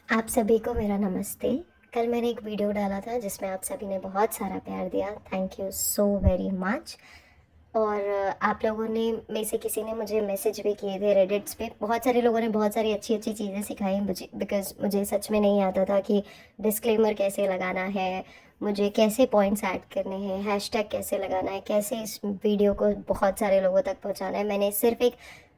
आप सभी को मेरा नमस्ते। कल मैंने एक वीडियो डाला था जिसमें आप सभी ने बहुत सारा प्यार दिया। Thank you so very much. और आप लोगों ने में से किसी ने मुझे मैसेज भी किए थे रेडिट्स पे। बहुत सारे लोगों ने बहुत सारी अच्छी अच्छी चीज़ें सिखाई मुझे, बिकॉज़ मुझे सच में नहीं आता था कि डिस्क्लेमर कैसे लगाना है, मुझे कैसे पॉइंट्स ऐड करने हैं, हैशटैग कैसे लगाना है, कैसे इस वीडियो को बहुत सारे लोगों तक पहुंचाना है। मैंने सिर्फ एक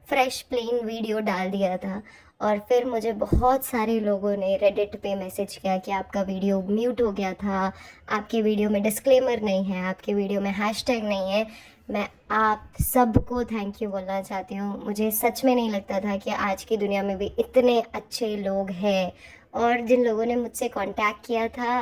फ्रेश प्लेन वीडियो डाल दिया था और फिर मुझे बहुत सारे लोगों ने रेडिट पे मैसेज किया कि आपका वीडियो म्यूट हो गया था, आपके वीडियो में डिस्क्लेमर नहीं है, आपके वीडियो में हैशटैग नहीं है। मैं आप सबको थैंक यू बोलना चाहती हूँ। मुझे सच में नहीं लगता था कि आज की दुनिया में भी इतने अच्छे लोग हैं। और जिन लोगों ने मुझसे कांटेक्ट किया था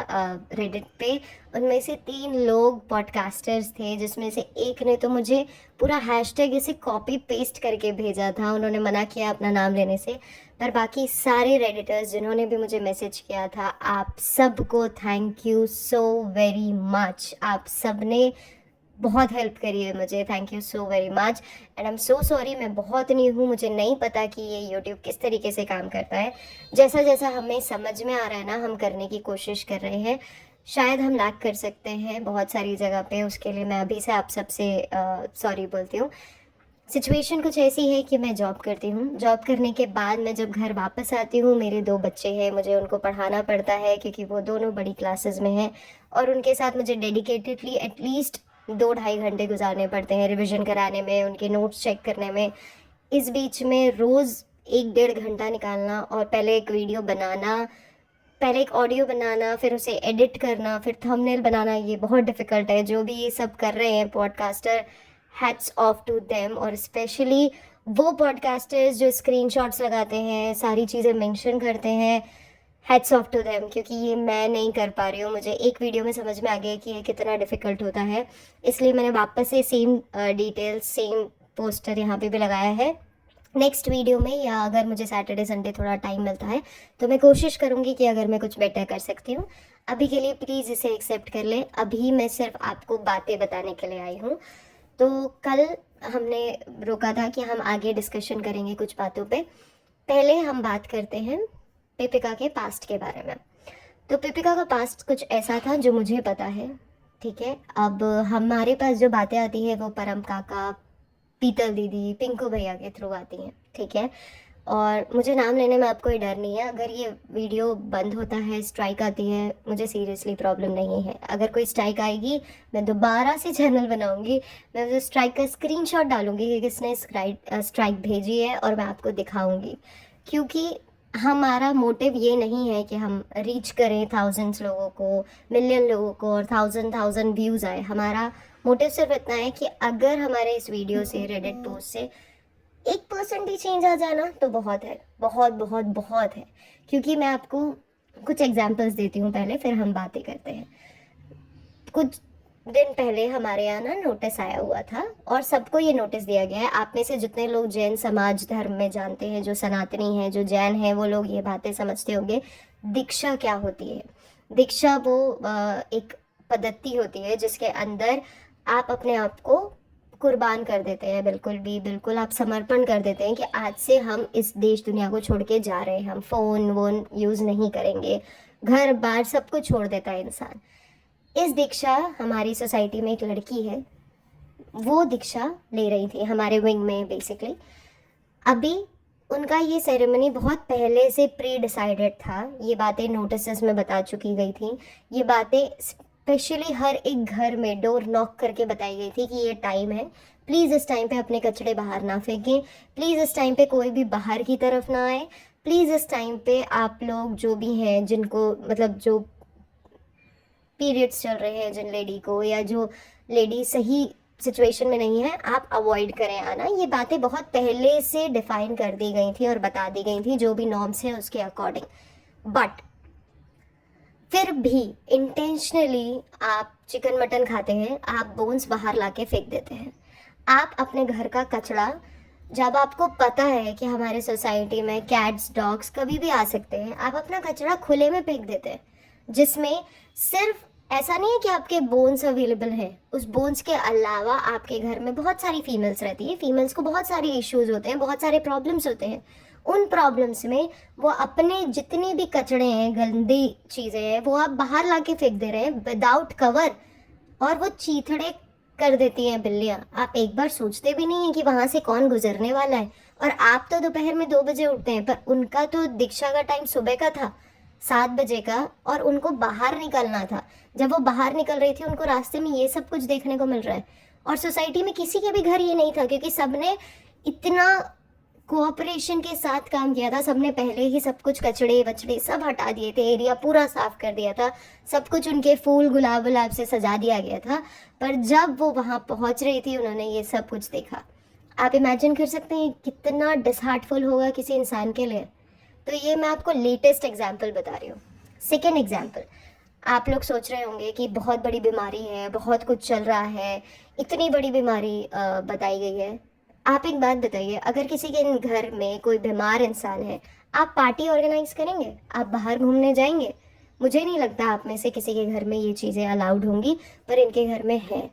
रेडिट पे, उनमें से 3 लोग पॉडकास्टर्स थे, जिसमें से एक ने तो मुझे पूरा हैशटैग ऐसे कॉपी पेस्ट करके भेजा था। उन्होंने मना किया अपना नाम लेने से। पर बाकी सारे रेडिटर्स जिन्होंने भी मुझे मैसेज किया था, आप सबको thank you so very much. आप सब ने बहुत हेल्प करी है मुझे। Thank you so very much and I am so sorry. मैं बहुत न्यू हूँ, मुझे नहीं पता कि ये यूट्यूब किस तरीके से काम करता है। जैसा जैसा हमें समझ में आ रहा है ना, हम करने की कोशिश कर रहे हैं। शायद हम लैक कर सकते हैं बहुत सारी जगह पे, उसके लिए मैं अभी से आप सबसे सॉरी बोलती हूँ। सिचुएशन कुछ ऐसी है कि मैं जॉब करती हूँ। जॉब करने के बाद मैं जब घर वापस आती हूँ, मेरे 2 बच्चे हैं, मुझे उनको पढ़ाना पड़ता है क्योंकि वो दोनों बड़ी क्लासेस में हैं। और उनके साथ मुझे डेडिकेटेडली एटलीस्ट 2 ढाई घंटे गुजारने पड़ते हैं रिविज़न कराने में, उनके नोट्स चेक करने में। इस बीच में रोज़ 1 डेढ़ घंटा निकालना और पहले एक वीडियो बनाना, पहले एक ऑडियो बनाना, फिर उसे एडिट करना, फिर थंबनेल बनाना, ये बहुत डिफ़िकल्ट है। जो भी ये सब कर रहे हैं podcaster, hats off to them. और स्पेशली वो पॉडकास्टर्स जो स्क्रीनशॉट्स लगाते हैं, सारी चीज़ें मेंशन करते हैं, हैट्स ऑफ टू देम। क्योंकि ये मैं नहीं कर पा रही हूँ। मुझे एक वीडियो में समझ में आ गया कि ये कितना डिफ़िकल्ट होता है। इसलिए मैंने वापस से सेम डिटेल्स, सेम पोस्टर यहाँ पे भी लगाया है। नेक्स्ट वीडियो में, या अगर मुझे सैटरडे संडे थोड़ा टाइम मिलता है तो मैं कोशिश करूँगी कि अगर मैं कुछ बेटर कर सकती हूँ। अभी के लिए प्लीज़ इसे एक्सेप्ट कर लें। अभी मैं सिर्फ आपको बातें बताने के लिए आई हूँ। तो कल हमने रोका था कि हम आगे डिस्कशन करेंगे कुछ बातों पे। पहले हम बात करते हैं पिपिका के पास्ट के बारे में। तो पिपिका का पास्ट कुछ ऐसा था जो मुझे पता है, ठीक है। अब हमारे पास जो बातें आती है वो परम काका, पीतल दीदी, पिंकू भैया के थ्रू आती हैं, ठीक है। और मुझे नाम लेने में अब कोई डर नहीं है। अगर ये वीडियो बंद होता है, स्ट्राइक आती है, मुझे सीरियसली प्रॉब्लम नहीं है। अगर कोई स्ट्राइक आएगी, मैं दोबारा से चैनल बनाऊंगी, मैं उस स्ट्राइक का स्क्रीनशॉट डालूंगी कि किसने स्ट्राइक भेजी है और मैं आपको दिखाऊंगी। क्योंकि हमारा मोटिव ये नहीं है कि हम रीच करें थाउजेंड्स लोगों को, मिलियन लोगों को, और थाउजेंड थाउजेंड व्यूज़ आए। हमारा मोटिव सिर्फ इतना है कि अगर हमारे इस वीडियो से, रेडिट पोस्ट से 1% भी चेंज आ जाए ना, तो बहुत है, बहुत बहुत बहुत है। क्योंकि मैं आपको कुछ एग्जांपल्स देती हूँ पहले, फिर हम बातें करते हैं। कुछ दिन पहले हमारे यहाँ ना नोटिस आया हुआ था, और सबको ये नोटिस दिया गया है। आप में से जितने लोग जैन समाज धर्म में जानते हैं, जो सनातनी हैं, जो जैन हैं, वो लोग ये बातें समझते होंगे। दीक्षा क्या होती है? दीक्षा वो एक पद्धति होती है जिसके अंदर आप अपने आप को कुर्बान कर देते हैं। बिल्कुल भी, बिल्कुल आप समर्पण कर देते हैं कि आज से हम इस देश दुनिया को छोड़ के जा रहे हैं, हम फ़ोन वोन यूज़ नहीं करेंगे, घर बार सब कुछ छोड़ देता है इंसान। इस दीक्षा हमारी सोसाइटी में एक लड़की है, वो दीक्षा ले रही थी हमारे विंग में बेसिकली। अभी उनका ये सेरेमनी बहुत पहले से प्री डिसाइडेड था। ये बातें नोटिस में बता चुकी गई थी। ये बातें स्पेशली हर एक घर में डोर नॉक करके बताई गई थी कि ये टाइम है, प्लीज़ इस टाइम पे अपने कचड़े बाहर ना फेंकें, प्लीज़ इस टाइम पे कोई भी बाहर की तरफ ना आए, प्लीज़ इस टाइम पे आप लोग जो भी हैं, जिनको मतलब जो पीरियड्स चल रहे हैं जिन लेडी को, या जो लेडी सही सिचुएशन में नहीं है, आप अवॉइड करें आना। ये बातें बहुत पहले से डिफाइन कर दी गई थी और बता दी गई थी, जो भी नॉर्म्स हैं उसके अकॉर्डिंग। बट फिर भी इंटेंशनली आप चिकन मटन खाते हैं, आप बोन्स बाहर लाके फेंक देते हैं। आप अपने घर का कचरा, जब आपको पता है कि हमारे सोसाइटी में कैट्स डॉग्स कभी भी आ सकते हैं, आप अपना कचरा खुले में फेंक देते हैं। जिसमें सिर्फ ऐसा नहीं है कि आपके बोन्स अवेलेबल हैं, उस बोन्स के अलावा आपके घर में बहुत सारी फीमेल्स रहती है। फीमेल्स को बहुत सारे इश्यूज होते हैं, बहुत सारे प्रॉब्लम्स होते हैं। उन प्रॉब्लम्स में वो अपने जितनी भी कचड़े हैं, गंदी चीज़ें हैं, वो आप बाहर ला के फेंक दे रहे हैं विदाउट कवर, और वो चीथड़े कर देती हैं बिल्लियाँ। आप एक बार सोचते भी नहीं हैं कि वहाँ से कौन गुजरने वाला है। और आप तो दोपहर में 2 बजे उठते हैं, पर उनका तो दीक्षा का टाइम सुबह का था, 7 बजे का, और उनको बाहर निकलना था। जब वो बाहर निकल रही थी, उनको रास्ते में ये सब कुछ देखने को मिल रहा है। और सोसाइटी में किसी के भी घर ये नहीं था, क्योंकि सबने इतना कोऑपरेशन के साथ काम किया था। सबने पहले ही सब कुछ कचड़े वचड़े सब हटा दिए थे, एरिया पूरा साफ कर दिया था, सब कुछ उनके फूल गुलाब गुलाब से सजा दिया गया था। पर जब वो वहाँ पहुँच रही थी, उन्होंने ये सब कुछ देखा। आप इमेजिन कर सकते हैं कितना डिसहार्टफुल होगा किसी इंसान के लिए। तो ये मैं आपको लेटेस्ट एग्जाम्पल बता रही हूँ। सेकेंड एग्जाम्पल, आप लोग सोच रहे होंगे कि बहुत बड़ी बीमारी है, बहुत कुछ चल रहा है, इतनी बड़ी बीमारी बताई गई है। आप एक बात बताइए, अगर किसी के घर में कोई बीमार इंसान है, आप पार्टी ऑर्गेनाइज करेंगे? आप बाहर घूमने जाएंगे? मुझे नहीं लगता आप में से किसी के घर में ये चीज़ें अलाउड होंगी, पर इनके घर में है।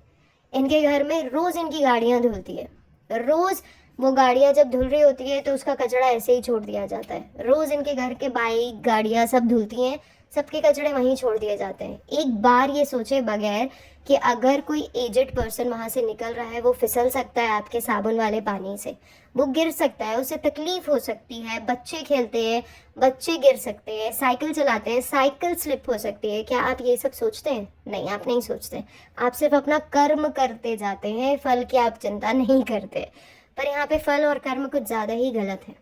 इनके घर में रोज़ इनकी गाड़ियाँ धुलती है, रोज़ वो गाड़ियाँ जब धुल रही होती है तो उसका कचरा ऐसे ही छोड़ दिया जाता है। रोज़ इनके घर के बाइक गाड़ियाँ सब धुलती हैं, सबके कचड़े वहीं छोड़ दिए जाते हैं। एक बार ये सोचे बगैर कि अगर कोई एजेड पर्सन वहाँ से निकल रहा है, वो फिसल सकता है आपके साबुन वाले पानी से, वो गिर सकता है, उसे तकलीफ हो सकती है। बच्चे खेलते हैं, बच्चे गिर सकते हैं, साइकिल चलाते हैं, साइकिल स्लिप हो सकती है। क्या आप ये सब सोचते हैं? नहीं, आप नहीं सोचते। आप सिर्फ अपना कर्म करते जाते हैं, फल की आप चिंता नहीं करते। पर यहाँ पे फल और कर्म कुछ ज़्यादा ही गलत है,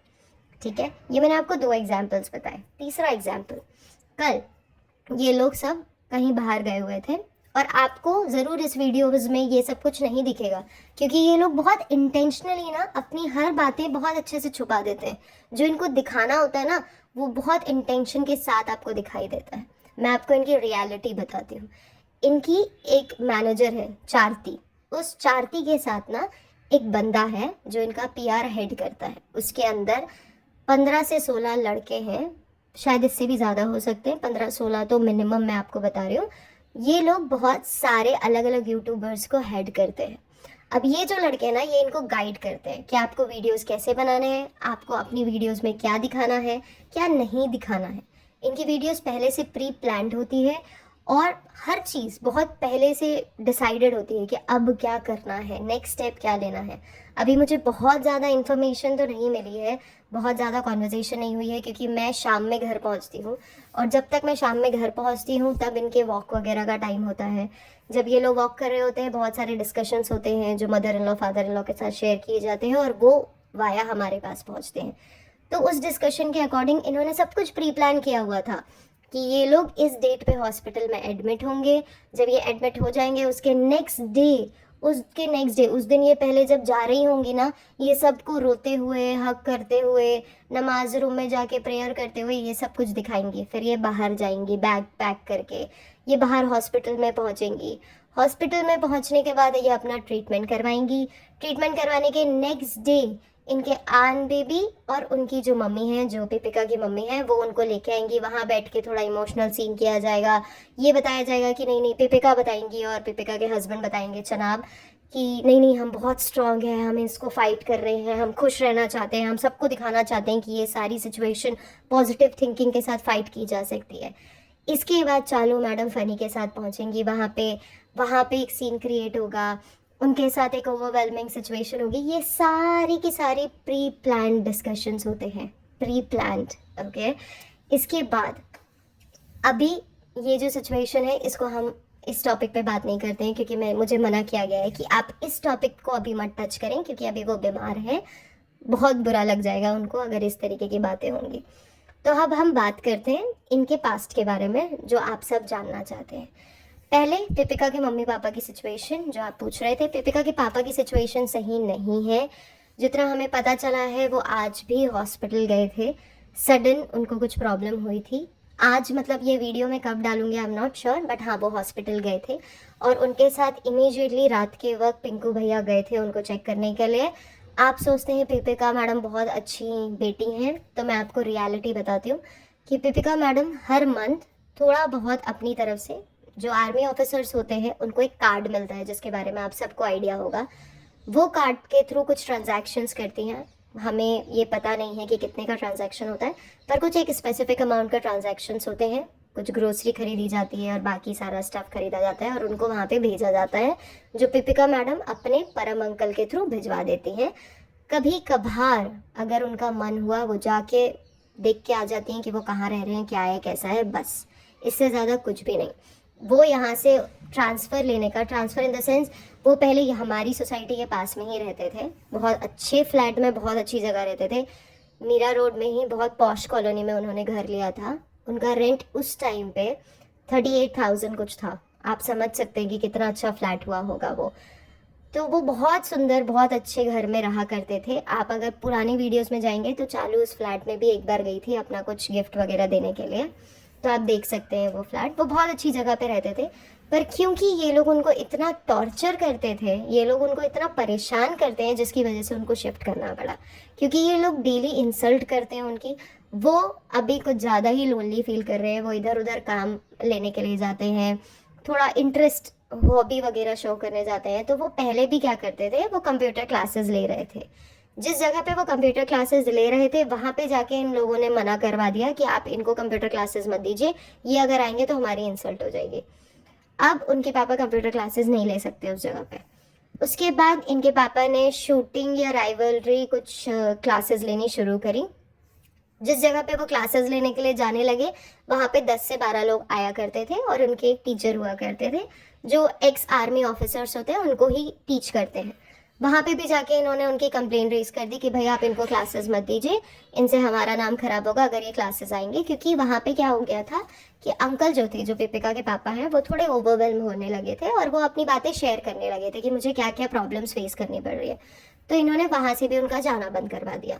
ठीक है। ये मैंने आपको 2 एग्जाम्पल्स बताए। तीसरा एग्जाम्पल, कल ये लोग सब कहीं बाहर गए हुए थे, और आपको ज़रूर इस वीडियोज़ में ये सब कुछ नहीं दिखेगा, क्योंकि ये लोग बहुत इंटेंशनली ना अपनी हर बातें बहुत अच्छे से छुपा देते हैं। जो इनको दिखाना होता है ना, वो बहुत इंटेंशन के साथ आपको दिखाई देता है। मैं आपको इनकी रियलिटी बताती हूँ। इनकी एक मैनेजर है चारती, उस चारती के साथ ना एक बंदा है जो इनका पीआर हेड करता है। उसके अंदर 15 से 16 लड़के हैं, शायद इससे भी ज़्यादा हो सकते हैं, 15-16 तो मिनिमम मैं आपको बता रही हूँ। ये लोग बहुत सारे अलग अलग यूट्यूबर्स को हेड करते हैं। अब ये जो लड़के हैं ना, ये इनको गाइड करते हैं कि आपको वीडियोस कैसे बनाने हैं, आपको अपनी वीडियोस में क्या दिखाना है, क्या नहीं दिखाना है। इनकी वीडियोस पहले से प्री प्लान्ड होती है, और हर चीज़ बहुत पहले से डिसाइडेड होती है कि अब क्या करना है, नेक्स्ट स्टेप क्या लेना है। अभी मुझे बहुत ज़्यादा इन्फॉर्मेशन तो नहीं मिली है, बहुत ज़्यादा कॉन्वर्जेसन नहीं हुई है, क्योंकि मैं शाम में घर पहुंचती हूँ, और जब तक मैं शाम में घर पहुंचती हूँ तब इनके वॉक वगैरह का टाइम होता है। जब ये लोग वॉक कर रहे होते हैं, बहुत सारे डिस्कशंस होते हैं जो mother in law father in law के साथ शेयर किए जाते हैं, और वो वाया हमारे पास पहुँचते हैं। तो उस डिस्कशन के अकॉर्डिंग इन्होंने सब कुछ प्री प्लान किया हुआ था कि ये लोग इस डेट पे हॉस्पिटल में एडमिट होंगे। जब ये एडमिट हो जाएंगे, उसके नेक्स्ट डे उस दिन ये पहले जब जा रही होंगी ना, ये सबको रोते हुए, हक करते हुए, नमाज रूम में जाके प्रेयर करते हुए ये सब कुछ दिखाएंगी। फिर ये बाहर जाएंगी बैग पैक करके, ये बाहर हॉस्पिटल में पहुंचेंगी। हॉस्पिटल में पहुंचने के बाद ये अपना ट्रीटमेंट करवाएंगी। ट्रीटमेंट करवाने के नेक्स्ट डे इनके आन बेबी और उनकी जो मम्मी है, जो पिपिका की मम्मी है, वो उनको लेके आएंगी। वहाँ बैठ के थोड़ा इमोशनल सीन किया जाएगा। ये बताया जाएगा कि नहीं पिपिका बताएंगी, और पिपिका के हस्बैंड बताएंगे चनाब कि नहीं हम बहुत स्ट्रांग हैं, हम इसको फाइट कर रहे हैं, हम खुश रहना चाहते हैं, हम सबको दिखाना चाहते हैं कि ये सारी सिचुएशन पॉजिटिव थिंकिंग के साथ फाइट की जा सकती है। इसके बाद चालू मैडम फनी के साथ पहुँचेंगी। वहाँ पे एक सीन क्रिएट होगा, उनके साथ एक ओवरवेलमिंग सिचुएशन होगी। ये सारी की सारी प्री प्लान्ड डिस्कशंस होते हैं, प्री प्लान्ड, ओके। इसके बाद अभी ये जो सिचुएशन है, इसको हम इस टॉपिक पे बात नहीं करते हैं, क्योंकि मुझे मना किया गया है कि आप इस टॉपिक को अभी मत टच करें, क्योंकि अभी वो बीमार है, बहुत बुरा लग जाएगा उनको अगर इस तरीके की बातें होंगी। तो अब हम बात करते हैं इनके पास्ट के बारे में, जो आप सब जानना चाहते हैं। पहले पिपिका के मम्मी पापा की सिचुएशन जो आप पूछ रहे थे, पिपिका के पापा की सिचुएशन सही नहीं है। जितना हमें पता चला है, वो आज भी हॉस्पिटल गए थे। सडन उनको कुछ प्रॉब्लम हुई थी। आज मतलब ये वीडियो मैं कब डालूंगी I am not sure, but हाँ वो हॉस्पिटल गए थे, और उनके साथ इमीडिएटली रात के वक्त पिंकू भैया गए थे उनको चेक करने के लिए। आप सोचते हैं पिपिका मैडम बहुत अच्छी बेटी हैं, तो मैं आपको रियलिटी बताती हूँ कि पिपिका मैडम हर मंथ थोड़ा बहुत अपनी तरफ से, जो आर्मी ऑफिसर्स होते हैं उनको एक कार्ड मिलता है जिसके बारे में आप सबको आइडिया होगा, वो कार्ड के थ्रू कुछ ट्रांजैक्शंस करती हैं। हमें ये पता नहीं है कि कितने का ट्रांजैक्शन होता है, पर कुछ एक स्पेसिफिक अमाउंट का ट्रांजैक्शंस होते हैं। कुछ ग्रोसरी खरीदी जाती है और बाकी सारा स्टफ खरीदा जाता है और उनको वहाँ पे भेजा जाता है, जो पिपिका मैडम अपने परम अंकल के थ्रू भिजवा देती हैं। कभी कभार अगर उनका मन हुआ वो जाके देख के आ जाती हैं कि वो कहाँ रह रहे हैं, क्या है, कैसा है, बस इससे ज़्यादा कुछ भी नहीं। वो यहाँ से ट्रांसफ़र लेने का, ट्रांसफ़र इन द सेंस, वो पहले हमारी सोसाइटी के पास में ही रहते थे, बहुत अच्छे फ्लैट में, बहुत अच्छी जगह रहते थे, मीरा रोड में ही, बहुत पॉश कॉलोनी में उन्होंने घर लिया था। उनका रेंट उस टाइम पे 38,000 कुछ था। आप समझ सकते हैं कि कितना अच्छा फ्लैट हुआ होगा वो। तो वो बहुत सुंदर, बहुत अच्छे घर में रहा करते थे। आप अगर पुरानी वीडियोस में जाएंगे तो चालू उस फ्लैट में भी एक बार गई थी अपना कुछ गिफ्ट वगैरह देने के लिए, तो आप देख सकते हैं वो फ्लैट। वो बहुत अच्छी जगह पे रहते थे, पर क्योंकि ये लोग उनको इतना टॉर्चर करते थे, ये लोग उनको इतना परेशान करते हैं, जिसकी वजह से उनको शिफ्ट करना पड़ा। क्योंकि ये लोग डेली इंसल्ट करते हैं उनकी। वो अभी कुछ ज़्यादा ही लोनली फील कर रहे हैं, वो इधर उधर काम लेने के लिए जाते हैं, थोड़ा इंटरेस्ट, हॉबी वगैरह शो करने जाते हैं। तो वो पहले भी क्या करते थे, वो कंप्यूटर क्लासेस ले रहे थे। जिस जगह पे वो कंप्यूटर क्लासेस ले रहे थे वहाँ पे जाके इन लोगों ने मना करवा दिया कि आप इनको कंप्यूटर क्लासेस मत दीजिए, ये अगर आएंगे तो हमारी इंसल्ट हो जाएगी। अब उनके पापा कंप्यूटर क्लासेस नहीं ले सकते उस जगह पे। उसके बाद इनके पापा ने शूटिंग या राइवलरी कुछ क्लासेस लेनी शुरू करी। जिस जगह पे वो क्लासेस लेने के लिए जाने लगे वहाँ पे 10 से 12 लोग आया करते थे और उनके एक टीचर हुआ करते थे जो एक्स आर्मी ऑफिसर्स होते हैं, उनको ही टीच करते हैं। वहाँ पे भी जाके इन्होंने उनकी कंप्लेंट रेज कर दी कि भाई आप इनको क्लासेस मत दीजिए, इनसे हमारा नाम खराब होगा अगर ये क्लासेस आएंगे। क्योंकि वहाँ पे क्या हो गया था कि अंकल जो थे, जो पिपिका के पापा हैं, वो थोड़े ओवरवेल्म होने लगे थे और वो अपनी बातें शेयर करने लगे थे कि मुझे क्या क्या प्रॉब्लम्स फेस करनी पड़ रही है। तो इन्होंने वहाँ से भी उनका जाना बंद करवा दिया।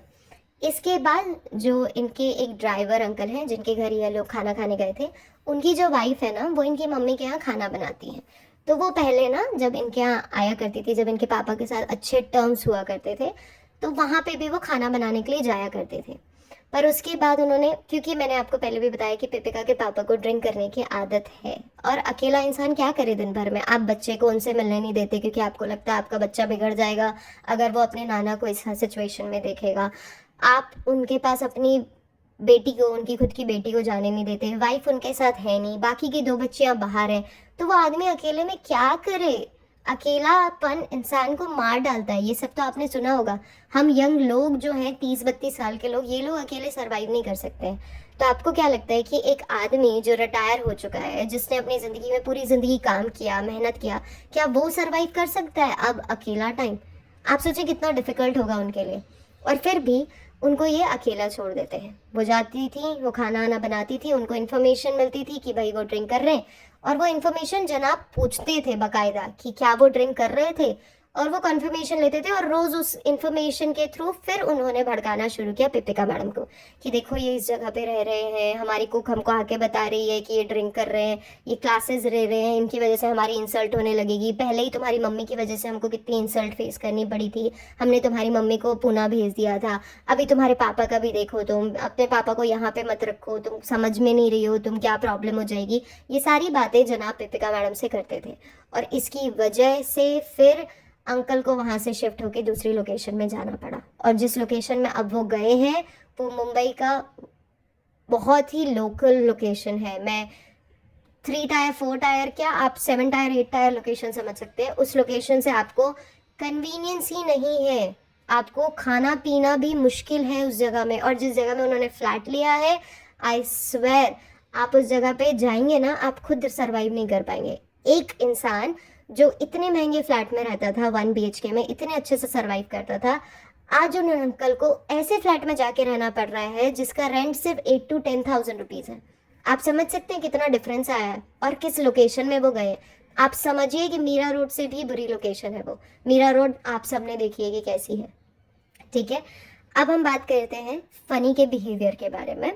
इसके बाद जो इनके एक ड्राइवर अंकल हैं जिनके घर ये लोग खाना खाने गए थे, उनकी जो वाइफ है ना, वो इनकी मम्मी के यहाँ खाना बनाती हैं। तो वो पहले ना जब इनके यहाँ आया करती थी, जब इनके पापा के साथ अच्छे टर्म्स हुआ करते थे, तो वहाँ पे भी वो खाना बनाने के लिए जाया करते थे। पर उसके बाद उन्होंने, क्योंकि मैंने आपको पहले भी बताया कि पिपिका के पापा को ड्रिंक करने की आदत है, और अकेला इंसान क्या करे दिन भर में। आप बच्चे को उनसे मिलने नहीं देते क्योंकि आपको लगता है आपका बच्चा बिगड़ जाएगा अगर वो अपने नाना को इस सिचुएशन में देखेगा। आप उनके पास अपनी बेटी को, उनकी खुद की बेटी को जाने नहीं देते, वाइफ उनके साथ है नहीं, बाकी की 2 बच्चियां बाहर हैं, तो वो आदमी अकेले में क्या करे। अकेलापन इंसान को मार डालता है, ये सब तो आपने सुना होगा। हम यंग लोग जो हैं 30-32 साल के लोग, ये लोग अकेले सरवाइव नहीं कर सकते हैं। तो आपको क्या लगता है कि एक आदमी जो रिटायर हो चुका है, जिसने अपनी ज़िंदगी में पूरी ज़िंदगी काम किया, मेहनत किया, क्या वो सरवाइव कर सकता है अब अकेला टाइम? आप सोचिए कितना डिफ़िकल्ट होगा उनके लिए। और फिर भी उनको ये अकेला छोड़ देते हैं। वो जाती थी, वो खाना वाना बनाती थी, उनको इन्फॉर्मेशन मिलती थी कि भाई वो ड्रिंक कर रहे हैं, और वो इन्फॉर्मेशन जनाब पूछते थे बाकायदा कि क्या वो ड्रिंक कर रहे थे, और वो कंफर्मेशन लेते थे। और रोज़ उस इन्फॉर्मेशन के थ्रू फिर उन्होंने भड़काना शुरू किया पिपिका मैडम को कि देखो ये इस जगह पे रह रहे हैं, हमारी कुक हमको आके बता रही है कि ये ड्रिंक कर रहे हैं, ये क्लासेस ले रहे हैं, इनकी वजह से हमारी इंसल्ट होने लगेगी। पहले ही तुम्हारी मम्मी की वजह से हमको कितनी इंसल्ट फेस करनी पड़ी थी, हमने तुम्हारी मम्मी को पूना भेज दिया था, अभी तुम्हारे पापा का भी देखो, तुम अपने पापा को यहाँ पे मत रखो, तुम समझ में नहीं रही हो, तुम क्या प्रॉब्लम हो जाएगी। ये सारी बातें जनाब पिपिका मैडम से करते थे, और इसकी वजह से फिर अंकल को वहाँ से शिफ्ट होकर दूसरी लोकेशन में जाना पड़ा। और जिस लोकेशन में अब वो गए हैं वो मुंबई का बहुत ही लोकल लोकेशन है। मैं 3 टायर 4 टायर क्या, आप 7 टायर 8 टायर लोकेशन समझ सकते हैं। उस लोकेशन से आपको कन्वीनियंस ही नहीं है, आपको खाना पीना भी मुश्किल है उस जगह में। और जिस जगह में उन्होंने फ्लैट लिया है, आई स्वेयर आप उस जगह पे जाएंगे ना, आप खुद सरवाइव नहीं कर पाएंगे। एक इंसान जो इतने महंगे फ्लैट में रहता था, 1 BHK में, इतने अच्छे से सरवाइव करता था, आज उन अंकल को ऐसे फ्लैट में जाके रहना पड़ रहा है जिसका रेंट सिर्फ 8 to 10,000 रुपीज़ है। आप समझ सकते हैं कितना डिफरेंस आया है, और किस लोकेशन में वो गए। आप समझिए कि मीरा रोड से भी बुरी लोकेशन है वो। मीरा रोड आप सबने देखी है कि कैसी है, ठीक है। अब हम बात करते हैं फ़नी के बिहेवियर के बारे में।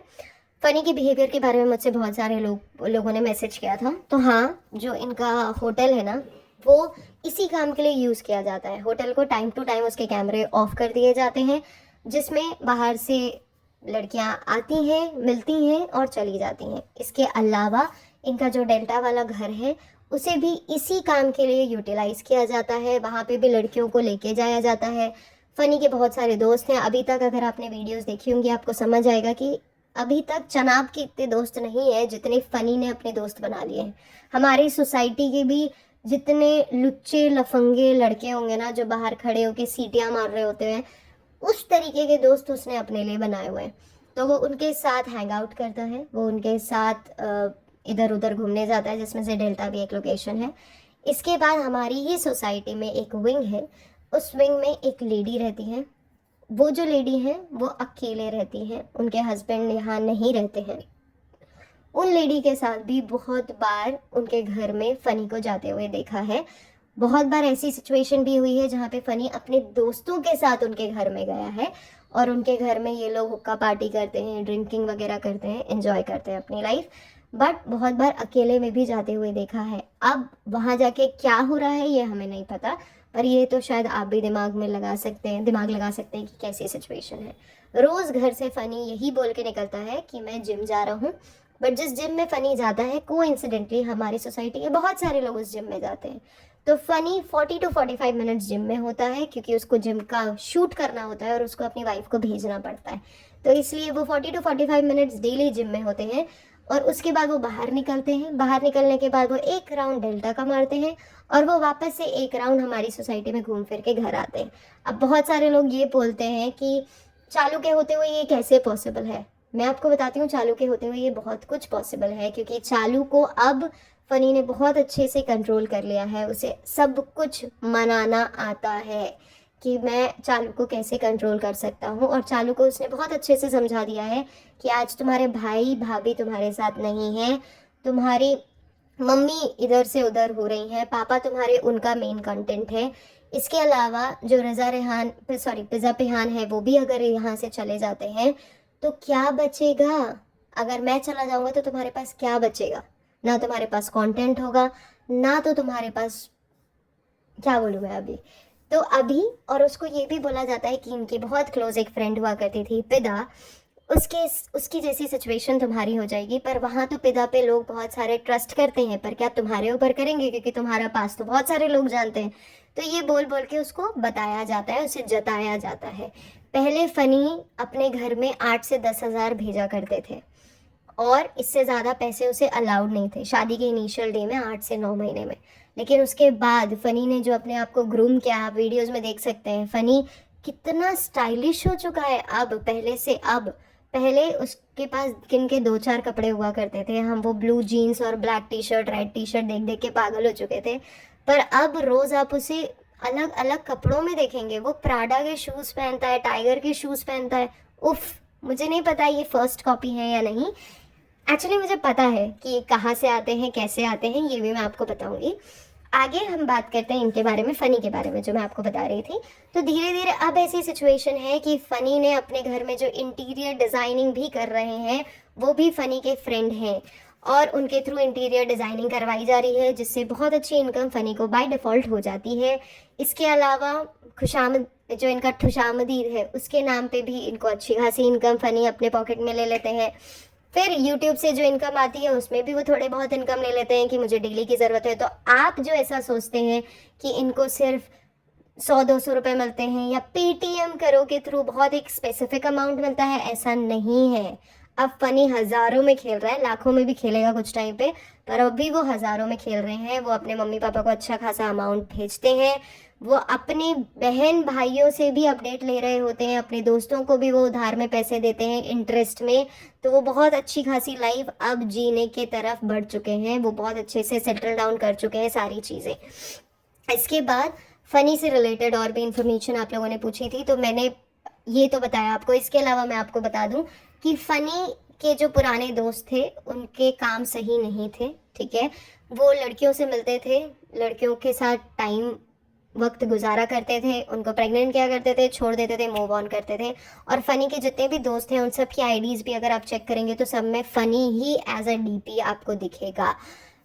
फ़नी के बिहेवियर के बारे में मुझसे बहुत सारे लोगों ने मैसेज किया था। तो हाँ, जो इनका होटल है ना, वो इसी काम के लिए यूज़ किया जाता है। होटल को टाइम टू टाइम उसके कैमरे ऑफ कर दिए जाते हैं, जिसमें बाहर से लड़कियां आती हैं, मिलती हैं और चली जाती हैं। इसके अलावा इनका जो डेल्टा वाला घर है उसे भी इसी काम के लिए यूटिलाइज़ किया जाता है। वहाँ पे भी लड़कियों को लेके जाया जाता है। फ़नी के बहुत सारे दोस्त हैं। अभी तक अगर आपने वीडियोस देखी होंगी आपको समझ आएगा कि अभी तक चनाब के इतने दोस्त नहीं है जितने फ़नी ने अपने दोस्त बना लिए हैं। हमारी सोसाइटी के भी जितने लुच्चे लफंगे लड़के होंगे ना, जो बाहर खड़े होकर सीटियाँ मार रहे होते हैं, उस तरीके के दोस्त उसने अपने लिए बनाए हुए हैं। तो वो उनके साथ हैंग आउट करता है, वो उनके साथ इधर उधर घूमने जाता है, जिसमें से डेल्टा भी एक लोकेशन है। इसके बाद हमारी ही सोसाइटी में एक विंग है, उस विंग में एक लेडी रहती है। वो जो लेडी है वो अकेले रहती हैं, उनके हस्बैंड यहाँ नहीं रहते हैं। उन लेडी के साथ भी बहुत बार उनके घर में फ़नी को जाते हुए देखा है। बहुत बार ऐसी सिचुएशन भी हुई है जहाँ पे फ़नी अपने दोस्तों के साथ उनके घर में गया है और उनके घर में ये लोग हुक्का पार्टी करते हैं, ड्रिंकिंग वगैरह करते हैं, एंजॉय करते हैं अपनी लाइफ। बट बहुत बार अकेले में भी जाते हुए देखा है। अब वहाँ जाके क्या हो रहा है ये हमें नहीं पता, पर ये तो शायद आप भी दिमाग लगा सकते हैं कि कैसी सिचुएशन है। रोज़ घर से फ़नी यही बोल के निकलता है कि मैं जिम जा रहा हूँ, बट जिस जिम में फ़नी जाता है कोइंसिडेंटली हमारी सोसाइटी के बहुत सारे लोग उस जिम में जाते हैं। तो फ़नी 40 to 45 मिनट्स जिम में होता है, क्योंकि उसको जिम का शूट करना होता है और उसको अपनी वाइफ को भेजना पड़ता है। तो इसलिए वो 40 to 45 मिनट्स डेली जिम में होते हैं और उसके बाद वो बाहर निकलते हैं। बाहर निकलने के बाद वो एक राउंड डेल्टा का मारते हैं और वो वापस से एक राउंड हमारी सोसाइटी में घूम फिर के घर आते हैं। अब बहुत सारे लोग ये बोलते हैं कि चालू के होते हुए ये कैसे पॉसिबल है। मैं आपको बताती हूँ, चालू के होते हुए ये बहुत कुछ पॉसिबल है, क्योंकि चालू को अब फ़नी ने बहुत अच्छे से कंट्रोल कर लिया है। उसे सब कुछ मनाना आता है कि मैं चालू को कैसे कंट्रोल कर सकता हूँ, और चालू को उसने बहुत अच्छे से समझा दिया है कि आज तुम्हारे भाई भाभी तुम्हारे साथ नहीं हैं, तुम्हारी मम्मी इधर से उधर हो रही हैं, पापा तुम्हारे उनका मेन कंटेंट है। इसके अलावा जो पिज़्ज़ा पेहान है वो भी अगर यहाँ से चले जाते हैं तो क्या बचेगा। अगर मैं चला जाऊँगा तो तुम्हारे पास क्या बचेगा? ना तुम्हारे पास कंटेंट होगा, ना तो तुम्हारे पास, क्या बोलूँ मैं अभी। तो अभी, और उसको ये भी बोला जाता है कि इनकी बहुत क्लोज एक फ्रेंड हुआ करती थी पिदा, उसकी जैसी सिचुएशन तुम्हारी हो जाएगी। पर वहाँ तो पिदा पे लोग बहुत सारे ट्रस्ट करते हैं, पर क्या तुम्हारे ऊपर करेंगे? क्योंकि तुम्हारा पास तो बहुत सारे लोग जानते हैं। तो ये बोल बोल के उसको बताया जाता है, उसे जताया जाता है। पहले फ़नी अपने घर में 8 से 10 हज़ार भेजा करते थे और इससे ज़्यादा पैसे उसे अलाउड नहीं थे शादी के इनिशियल डे में, 8 से 9 महीने में। लेकिन उसके बाद फ़नी ने जो अपने आप को ग्रूम किया, आप वीडियोज़ में देख सकते हैं फ़नी कितना स्टाइलिश हो चुका है अब पहले से। अब पहले उसके पास किन के 2-4 कपड़े हुआ करते थे, हम वो ब्लू जीन्स और black T shirt, red T shirt देख देख के पागल हो चुके थे। पर अब रोज़ आप उसे अलग अलग कपड़ों में देखेंगे। वो प्राडा के शूज़ पहनता है, टाइगर के शूज़ पहनता है। उफ, मुझे नहीं पता ये फर्स्ट कॉपी है या नहीं। एक्चुअली मुझे पता है कि ये कहाँ से आते हैं, कैसे आते हैं, ये भी मैं आपको बताऊंगी। आगे हम बात करते हैं इनके बारे में, फ़नी के बारे में, जो मैं आपको बता रही थी। तो धीरे धीरे अब ऐसी सिचुएशन है कि फ़नी ने अपने घर में जो इंटीरियर डिज़ाइनिंग भी कर रहे हैं वो भी फ़नी के फ्रेंड हैं और उनके थ्रू इंटीरियर डिज़ाइनिंग करवाई जा रही है, जिससे बहुत अच्छी इनकम फ़नी को बाय डिफ़ॉल्ट हो जाती है। इसके अलावा खुशामद, जो इनका खुशामदीद है, उसके नाम पे भी इनको अच्छी खासी इनकम फ़नी अपने पॉकेट में ले लेते हैं। फिर यूट्यूब से जो इनकम आती है उसमें भी वो थोड़े बहुत इनकम ले लेते हैं कि मुझे डेली की ज़रूरत है। तो आप जो ऐसा सोचते हैं कि इनको सिर्फ 100-200 रुपये मिलते हैं या पेटीएम करो के थ्रू बहुत एक स्पेसिफिक अमाउंट मिलता है, ऐसा नहीं है। अब फ़नी हज़ारों में खेल रहा है, लाखों में भी खेलेगा कुछ टाइम पे, पर अभी वो हज़ारों में खेल रहे हैं। वो अपने मम्मी पापा को अच्छा खासा अमाउंट भेजते हैं, वो अपने बहन भाइयों से भी अपडेट ले रहे होते हैं, अपने दोस्तों को भी वो उधार में पैसे देते हैं इंटरेस्ट में। तो वो बहुत अच्छी खासी लाइफ अब जीने के तरफ बढ़ चुके हैं, वो बहुत अच्छे से सेटल डाउन कर चुके हैं सारी चीज़ें। इसके बाद फ़नी से रिलेटेड और भी इन्फॉर्मेशन आप लोगों ने पूछी थी, तो मैंने ये तो बताया आपको। इसके अलावा मैं आपको बता दूं कि फ़नी के जो पुराने दोस्त थे उनके काम सही नहीं थे, ठीक है। वो लड़कियों से मिलते थे, लड़कियों के साथ टाइम वक्त गुजारा करते थे, उनको प्रेग्नेंट किया करते थे, छोड़ देते थे, मूव ऑन करते थे। और फ़नी के जितने भी दोस्त हैं उन सब की आईडीज़ भी अगर आप चेक करेंगे तो सब में फ़नी ही एज अ डीपी आपको दिखेगा।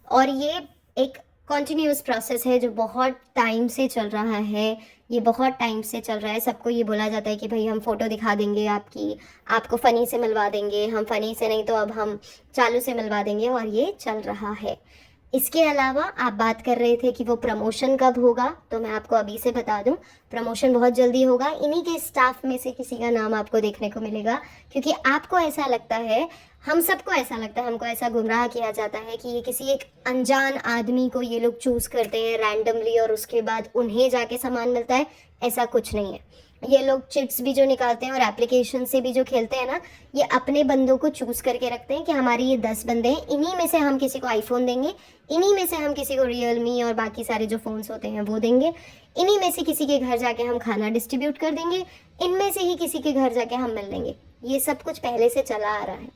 और ये एक कॉन्टीन्यूस प्रोसेस है जो बहुत टाइम से चल रहा है, ये बहुत टाइम से चल रहा है। सबको ये बोला जाता है कि भाई हम फ़ोटो दिखा देंगे आपको फ़नी से मिलवा देंगे, हम फ़नी से नहीं तो अब हम चालू से मिलवा देंगे, और ये चल रहा है। इसके अलावा आप बात कर रहे थे कि वो प्रमोशन कब होगा, तो मैं आपको अभी से बता दूं, प्रमोशन बहुत जल्दी होगा। इन्हीं के स्टाफ में से किसी का नाम आपको देखने को मिलेगा, क्योंकि आपको ऐसा लगता है, हम सबको ऐसा लगता है, हमको ऐसा गुमराह किया जाता है कि ये किसी एक अनजान आदमी को ये लोग चूज़ करते हैं रैंडमली और उसके बाद उन्हें जाके सामान मिलता है। ऐसा कुछ नहीं है। ये लोग चिट्स भी जो निकालते हैं और एप्लीकेशन से भी जो खेलते हैं ना, ये अपने बंदों को चूज़ करके रखते हैं कि हमारे ये 10 बंदे हैं, इन्हीं में से हम किसी को आईफोन देंगे, इन्हीं में से हम किसी को रियलमी और बाकी सारे जो फ़ोन्स होते हैं वो देंगे, इन्हीं में से किसी के घर जाके हम खाना डिस्ट्रीब्यूट कर देंगे, इनमें से ही किसी के घर जाके हम मिल लेंगे। ये सब कुछ पहले से चला आ रहा है।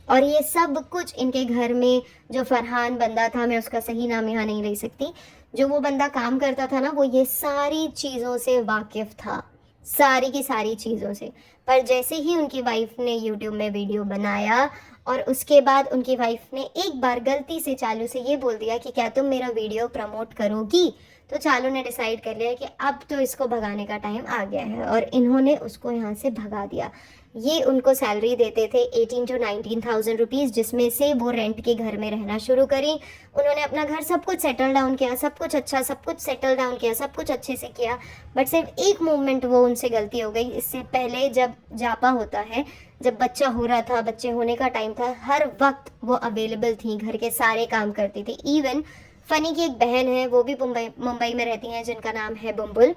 और ये सब कुछ इनके घर में जो फरहान बंदा था, मैं उसका सही नाम यहाँ नहीं ले सकती, जो वो बंदा काम करता था ना, वो ये सारी चीज़ों से वाकिफ़ था, सारी की सारी चीज़ों से। पर जैसे ही उनकी वाइफ ने यूट्यूब में वीडियो बनाया और उसके बाद उनकी वाइफ ने एक बार गलती से चालू से ये बोल दिया कि क्या तुम मेरा वीडियो प्रमोट करोगी, तो चालू ने डिसाइड कर लिया कि अब तो इसको भगाने का टाइम आ गया है, और इन्होंने उसको यहाँ से भगा दिया। ये उनको सैलरी देते थे 18 to 19,000 रुपीज़, जिसमें से वो रेंट के घर में रहना शुरू करी। उन्होंने अपना घर सब कुछ सेटल डाउन किया, सब कुछ अच्छा, सब कुछ सेटल डाउन किया, सब कुछ अच्छे से किया। बट सिर्फ एक मोमेंट वो उनसे गलती हो गई। इससे पहले जब जापा होता है, जब बच्चा हो रहा था, बच्चे होने का टाइम था, हर वक्त वो अवेलेबल थी, घर के सारे काम करती थी। इवन फनी की एक बहन है, वो भी मुंबई में रहती हैं, जिनका नाम है बुम्बुल।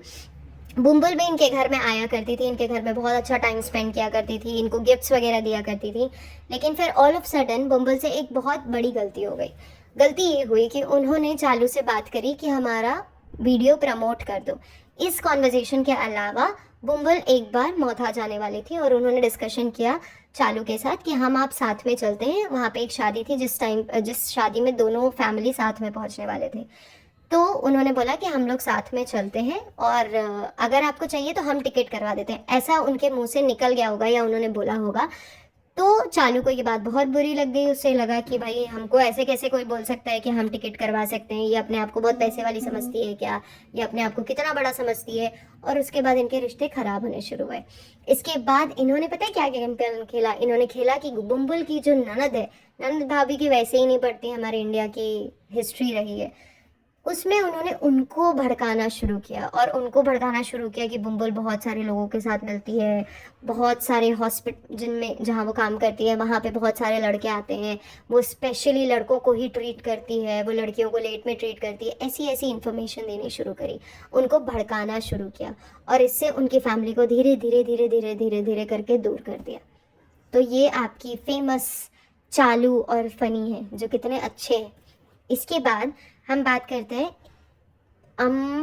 बुम्बुल भी इनके घर में आया करती थी, इनके घर में बहुत अच्छा टाइम स्पेंड किया करती थी, इनको गिफ्ट्स वगैरह दिया करती थी। लेकिन फिर ऑल ऑफ सडन बुम्बुल से एक बहुत बड़ी गलती हो गई। गलती ये हुई कि उन्होंने चालू से बात करी कि हमारा वीडियो प्रमोट कर दो। इस कॉन्वर्जेशन के अलावा बुम्बुल एक बार मौथा जाने वाली थी और उन्होंने डिस्कशन किया चालू के साथ कि हम आप साथ में चलते हैं। वहाँ पे एक शादी थी, जिस शादी में दोनों फैमिली साथ में पहुँचने वाले थे। तो उन्होंने बोला कि हम लोग साथ में चलते हैं और अगर आपको चाहिए तो हम टिकट करवा देते हैं। ऐसा उनके मुंह से निकल गया होगा या उन्होंने बोला होगा। तो चालू को ये बात बहुत बुरी लग गई। उससे लगा कि भाई हमको ऐसे कैसे कोई बोल सकता है कि हम टिकट करवा सकते हैं, ये अपने आप को बहुत पैसे वाली समझती है क्या, ये अपने आप को कितना बड़ा समझती है। और उसके बाद इनके रिश्ते खराब होने शुरू हुए। इसके बाद इन्होंने पता है क्या गेम प्लान खेला, इन्होंने खेला कि बुम्बुल की जो ननद है, ननद भाभी की वैसे ही नहीं पड़ती, हमारे इंडिया की हिस्ट्री रही है, उसमें उन्होंने उनको भड़काना शुरू किया। और उनको भड़काना शुरू किया कि बुम्बुल बहुत सारे लोगों के साथ मिलती है, बहुत सारे हॉस्पिटल जिनमें जहाँ वो काम करती है वहाँ पे बहुत सारे लड़के आते हैं, वो स्पेशली लड़कों को ही ट्रीट करती है, वो लड़कियों को लेट में ट्रीट करती है। ऐसी ऐसी इन्फॉर्मेशन देनी शुरू करी, उनको भड़काना शुरू किया और इससे उनकी फैमिली को धीरे धीरे धीरे धीरे धीरे धीरे करके दूर कर दिया। तो ये आपकी फेमस चालू और फनी है, जो कितने अच्छे हैं। इसके बाद हम बात करते हैं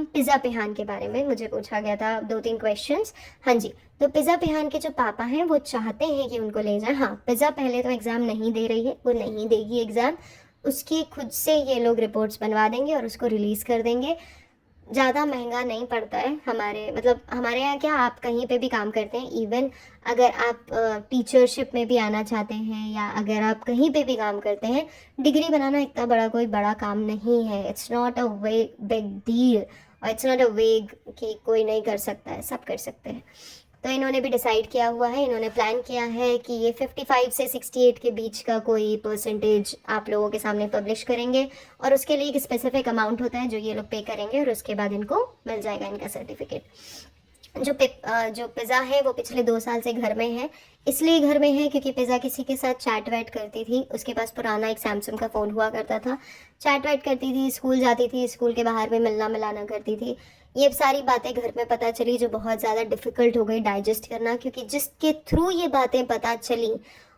पिज़्ज़ा पिहान के बारे में। मुझे पूछा गया था 2-3 क्वेश्चंस। हाँ जी, तो पिज़्ज़ा पिहान के जो पापा हैं वो चाहते हैं कि उनको ले जाएं। हाँ, पिज़्ज़ा पहले तो एग्ज़ाम नहीं दे रही है, वो नहीं देगी एग्ज़ाम, उसकी खुद से ये लोग रिपोर्ट्स बनवा देंगे और उसको रिलीज़ कर देंगे। ज़्यादा महंगा नहीं पड़ता है। हमारे यहाँ क्या, आप कहीं पे भी काम करते हैं, इवन अगर आप टीचरशिप में भी आना चाहते हैं या अगर आप कहीं पे भी काम करते हैं, डिग्री बनाना इतना कोई बड़ा काम नहीं है। It's not a big deal और इट्स नॉट अ वेग कि कोई नहीं कर सकता है, सब कर सकते हैं। तो इन्होंने भी डिसाइड किया हुआ है, इन्होंने प्लान किया है कि ये 55 से 68 के बीच का कोई परसेंटेज आप लोगों के सामने पब्लिश करेंगे और उसके लिए एक स्पेसिफिक अमाउंट होता है जो ये लोग पे करेंगे और उसके बाद इनको मिल जाएगा इनका सर्टिफिकेट। जो पिज़्ज़ा है वो पिछले 2 साल से घर में है। इसलिए घर में है क्योंकि पिज़्ज़ा किसी के साथ चैट वैट करती थी, उसके पास पुराना एक सैमसंग का फ़ोन हुआ करता था, चैट वैट करती थी, स्कूल जाती थी, स्कूल के बाहर में मिलना मिलाना करती थी। ये सारी बातें घर में पता चली, जो बहुत ज़्यादा डिफ़िकल्ट हो गई डाइजेस्ट करना, क्योंकि जिसके थ्रू ये बातें पता चली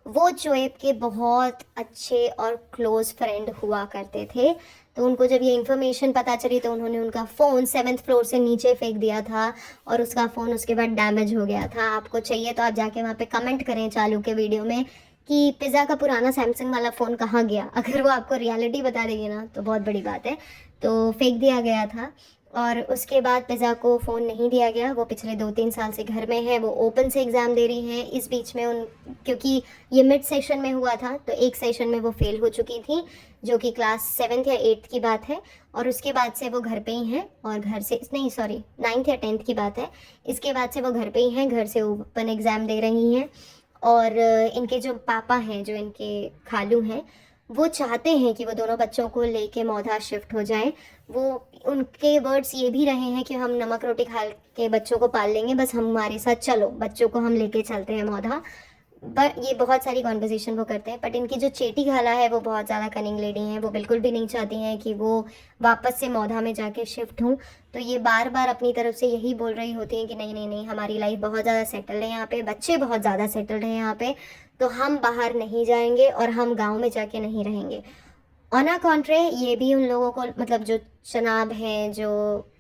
वो शोएब के बहुत अच्छे और क्लोज़ फ्रेंड हुआ करते थे। तो उनको जब ये इन्फॉर्मेशन पता चली तो उन्होंने उनका फ़ोन 7th फ्लोर से नीचे फेंक दिया था और उसका फ़ोन उसके बाद डैमेज हो गया था। आपको चाहिए तो आप जाके वहाँ पे कमेंट करें चालू के वीडियो में कि पिज़्ज़ा का पुराना सैमसंग वाला फ़ोन कहाँ गया। अगर वो आपको रियलिटी बता देगी ना तो बहुत बड़ी बात है। तो फेंक दिया गया था और उसके बाद पिज़्ज़ा को फ़ोन नहीं दिया गया। वो पिछले 2-3 साल से घर में है, वो ओपन से एग्ज़ाम दे रही हैं। इस बीच में क्योंकि ये मिड सेशन में हुआ था तो एक सेशन में वो फेल हो चुकी थी, जो कि क्लास 7th या 8th की बात है, और उसके बाद से वो घर पे ही हैं और घर से नहीं, सॉरी 9th या 10th की बात है। इसके बाद से वो घर पे ही हैं, घर से ओपन एग्ज़ाम दे रही हैं। और इनके जो पापा हैं, जो इनके खालू हैं, वो चाहते हैं कि वो दोनों बच्चों को लेके मौधा शिफ्ट हो जाएं। वो उनके वर्ड्स ये भी रहे हैं कि हम नमक रोटी खा के बच्चों को पाल लेंगे, बस हमारे साथ चलो, बच्चों को हम लेके चलते हैं मौधा। बट ये बहुत सारी कॉन्वर्जेशन वो करते हैं, बट इनकी जो चेटी खाला है वो बहुत ज़्यादा कनिंग लेडी हैं। वो बिल्कुल भी नहीं चाहती हैं कि वो वापस से मौधा में जाके शिफ्ट हूँ। तो ये बार बार अपनी तरफ से यही बोल रही होती हैं कि नहीं नहीं नहीं, हमारी लाइफ बहुत ज़्यादा सेटल्ड है यहाँ पे, बच्चे बहुत ज़्यादा सेटल्ड हैं यहाँ पे, तो हम बाहर नहीं जाएंगे और हम गाँव में जाके नहीं रहेंगे। ऑन अ कॉन्ट्रे ये भी उन लोगों को, मतलब जो चनाब हैं, जो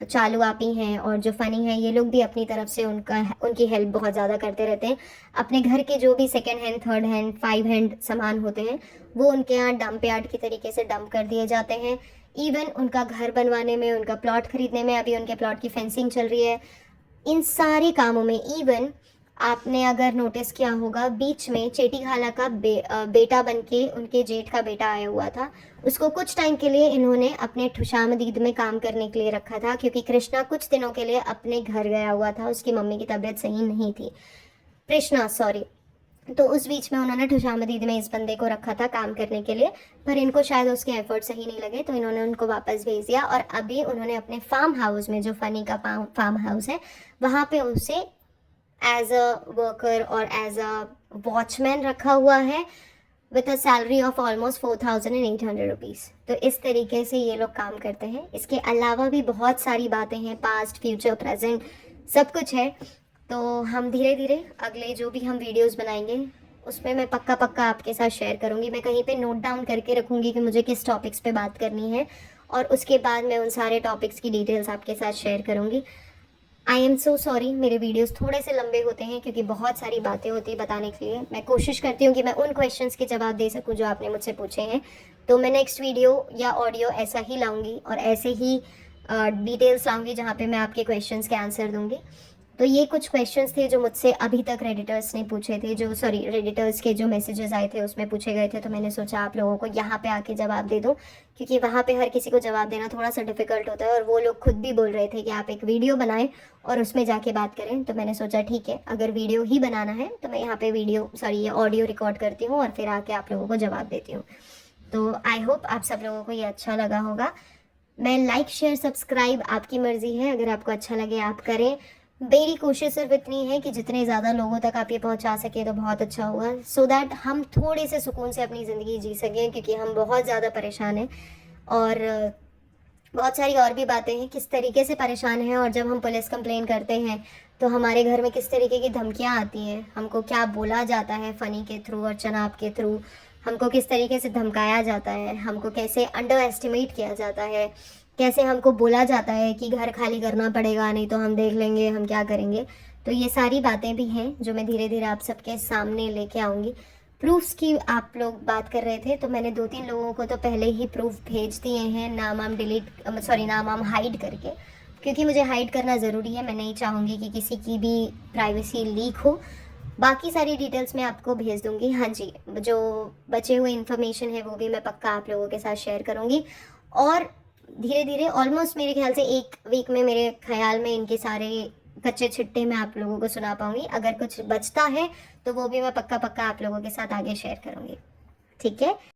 चालू आपी हैं और जो फ़नी हैं, ये लोग भी अपनी तरफ से उनकी हेल्प बहुत ज़्यादा करते रहते हैं। अपने घर के जो भी second hand, third hand, 5 hand सामान होते हैं वो उनके यहाँ डंप यार्ड की तरीके से डंप कर दिए जाते हैं। इवन उनका घर बनवाने में, उनका प्लॉट खरीदने में, अभी उनके प्लॉट की फेंसिंग चल रही है, इन सारे कामों में। इवन आपने अगर नोटिस किया होगा, बीच में चेटी खाला का बेटा बन के उनके जेठ का बेटा आया हुआ था। उसको कुछ टाइम के लिए इन्होंने अपने खुशामदीद में काम करने के लिए रखा था, क्योंकि कृष्णा कुछ दिनों के लिए अपने घर गया हुआ था, उसकी मम्मी की तबीयत सही नहीं थी, कृष्णा सॉरी। तो उस बीच में उन्होंने खुशामदीद में इस बंदे को रखा था काम करने के लिए, पर इनको शायद उसके एफर्ट सही नहीं लगे, तो इन्होंने उनको वापस भेज दिया। और अभी उन्होंने अपने फार्म हाउस में, जो फ़नी का फार्म हाउस है, वहाँ पे उसे एज अ वर्कर और एज अ वॉचमैन रखा हुआ है, with a salary of almost 4,800 rupees. तो इस तरीके से ये लोग काम करते हैं। इसके अलावा भी बहुत सारी बातें हैं, पास्ट, फ्यूचर, प्रेजेंट, सब कुछ है। तो हम धीरे धीरे अगले जो भी हम वीडियोस बनाएंगे उसमें मैं पक्का पक्का आपके साथ शेयर करूँगी। मैं कहीं पे नोट डाउन करके रखूँगी कि मुझे किस टॉपिक्स पे बात करनी है, और उसके बाद मैं उन सारे टॉपिक्स की डिटेल्स आपके साथ शेयर करूँगी। आई एम सो सॉरी, मेरे वीडियोस थोड़े से लंबे होते हैं क्योंकि बहुत सारी बातें होती हैं बताने के लिए। मैं कोशिश करती हूँ कि मैं उन क्वेश्चंस के जवाब दे सकूँ जो आपने मुझसे पूछे हैं। तो मैं नेक्स्ट वीडियो या ऑडियो ऐसा ही लाऊंगी और ऐसे ही डिटेल्स लाऊंगी जहाँ पे मैं आपके क्वेश्चंस के आंसर दूंगी। तो ये कुछ क्वेश्चंस थे जो मुझसे अभी तक रेडिटर्स ने पूछे थे, जो रेडिटर्स के जो मैसेजेस आए थे उसमें पूछे गए थे। तो मैंने सोचा आप लोगों को यहाँ पे आके जवाब दे दूँ, क्योंकि वहाँ पे हर किसी को जवाब देना थोड़ा सा डिफिकल्ट होता है, और वो लोग खुद भी बोल रहे थे कि आप एक वीडियो बनाएं और उसमें जाके बात करें। तो मैंने सोचा ठीक है, अगर वीडियो ही बनाना है तो मैं यहाँ पे ये ऑडियो रिकॉर्ड करती हूँ और फिर आके आप लोगों को जवाब देती हूँ। तो आई होप आप सब लोगों को ये अच्छा लगा होगा। मैं लाइक, शेयर, सब्सक्राइब आपकी मर्जी है, अगर आपको अच्छा लगे आप करें। मेरी कोशिश सिर्फ इतनी है कि जितने ज़्यादा लोगों तक आप ये पहुंचा सके तो बहुत अच्छा होगा, सो दैट हम थोड़े से सुकून से अपनी ज़िंदगी जी सकें, क्योंकि हम बहुत ज़्यादा परेशान हैं। और बहुत सारी और भी बातें हैं, किस तरीके से परेशान हैं, और जब हम पुलिस कंप्लेन करते हैं तो हमारे घर में किस तरीके की धमकियाँ आती हैं, हमको क्या बोला जाता है फ़नी के थ्रू और चनाब के थ्रू, हमको किस तरीके से धमकाया जाता है, हमको कैसे अंडर एस्टिमेट किया जाता है, कैसे हमको बोला जाता है कि घर खाली करना पड़ेगा, नहीं तो हम देख लेंगे हम क्या करेंगे। तो ये सारी बातें भी हैं जो मैं धीरे धीरे आप सबके सामने लेके आऊँगी। प्रूफ्स की आप लोग बात कर रहे थे, तो मैंने 2-3 लोगों को तो पहले ही प्रूफ भेज दिए हैं, नाम वाम हाइड करके, क्योंकि मुझे हाइड करना ज़रूरी है। मैं नहीं चाहूँगी कि किसी की भी प्राइवेसी लीक हो। बाकी सारी डिटेल्स मैं आपको भेज दूँगी। हाँ जी, जो बचे हुए इन्फॉर्मेशन है वो भी मैं पक्का आप लोगों के साथ शेयर करूँगी। और धीरे धीरे, ऑलमोस्ट मेरे ख्याल से 1 वीक में, मेरे ख्याल में इनके सारे कच्चे छिट्टे मैं आप लोगों को सुना पाऊँगी। अगर कुछ बचता है तो वो भी मैं पक्का पक्का आप लोगों के साथ आगे शेयर करूँगी। ठीक है।